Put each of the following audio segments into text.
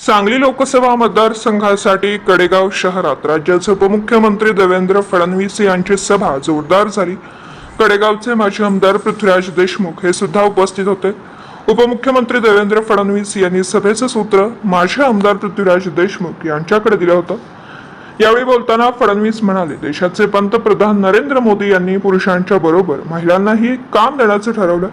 सांगली लोकसभा मतदारसंघासाठी कडेगाव शहरात राज्याचे उपमुख्यमंत्री देवेंद्र फडणवीस यांची सभा जोरदार झाली। कडेगावचे माजी आमदार पृथ्वीराज देशमुख हे सुद्धा उपस्थित होते। उपमुख्यमंत्री देवेंद्र फडणवीस यांनी सभेचं सूत्र माजी आमदार पृथ्वीराज देशमुख यांच्याकडे दिलं होतं। यावेळी बोलताना फडणवीस म्हणाले, देशाचे पंतप्रधान नरेंद्र मोदी यांनी पुरुषांच्या बरोबर महिलांनाही काम देण्याचं ठरवलं।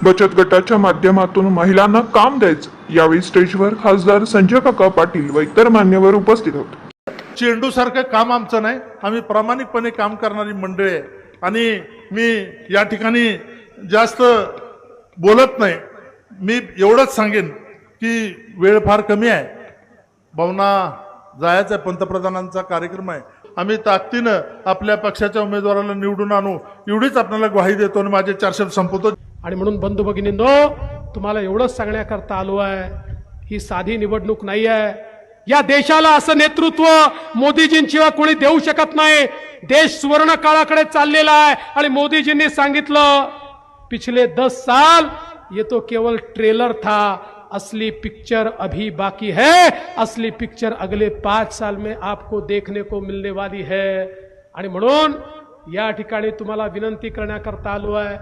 बचत गटाच्या माध्यमातून महिलांना काम द्यायचं। यावेळी स्टेजवर खासदार संजय काका पाटील व इतर मान्यवर उपस्थित होते। चेंडू सारखं काम आमचं नाही, आम्ही प्रामाणिकपणे काम करणारी मंडळी आहे आणि मी या ठिकाणी जास्त बोलत नाही। मी एवढंच सांगेन की वेळ फार कमी आहे, भावना जायचं आहे, पंतप्रधानांचा कार्यक्रम आहे। आम्ही ताकदीनं आपल्या पक्षाच्या उमेदवाराला निवडून आणू एवढीच आपल्याला ग्वाही देतो आणि माझे 4 शब्द संपवतो। आणि म्हणून बंधू भगिनींनो, तुम्हाला एवढंच सांगण्याकरता आलो आहे, ही साधी निवडणूक नाही आहे। या देशाला असं नेतृत्व मोदीजींशिवाय कोणी देऊ शकत नाही। देश सुवर्ण काळाकडे चाललेला आहे आणि मोदीजींनी सांगितलं, पिछले 10 साल ये तो केवल ट्रेलर था, असली पिक्चर अभी बाकी है, असली पिक्चर अगले 5 साल में आपको देखने को मिलने वाली है। आणि म्हणून या ठिकाणी तुम्हाला विनंती करण्याकरता आलो आहे,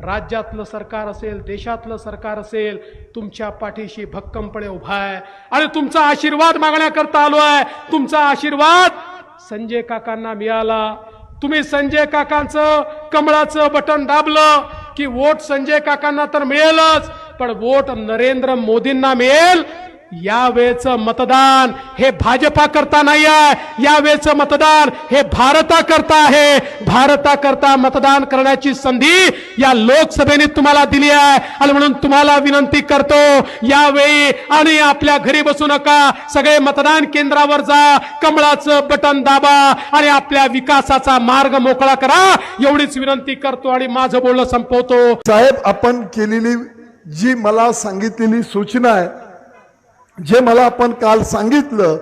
राज्यातलं सरकार असेल, देशातलं सरकार असेल, तुमच्या पाठीशी भक्कमपणे उभा आहे आणि तुमचा आशीर्वाद मागण्याकरता आलो आहे। तुमचा आशीर्वाद संजय काकांना मिळाला, तुम्ही संजय काकांचं कमळाचं बटन दाबलं की वोट संजय काकांना तर मिळेलच, पण वोट नरेंद्र मोदींना मिळेल। यावेळेचं मतदान हे भाजपा करता नाही आहे, यावेळेचं मतदान हे भारताकरता आहे। भारताकरता मतदान करण्याची संधी या लोकसभेने तुम्हाला दिली आहे आणि म्हणून तुम्हाला विनंती करतो, यावेळी आणि आपल्या घरी बसू नका, सगळे मतदान केंद्रावर जा, कमळाचं बटन दाबा आणि आपल्या विकासाचा मार्ग मोकळा करा, एवढीच विनंती करतो आणि माझं बोलणं संपवतो। साहेब, आपण केलेली जी मला सांगितलेली सूचना आहे, जे मला आपण काल सांगितलं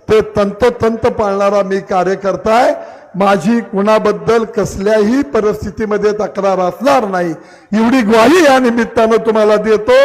ते तंतोतंत पाळणारा मी कार्यकर्ता आहे। माझी कुणाबद्दल कसल्याही परिस्थितीमध्ये तक्रार असणार नाही, एवढी ग्वाही या निमित्तानं तुम्हाला देतो।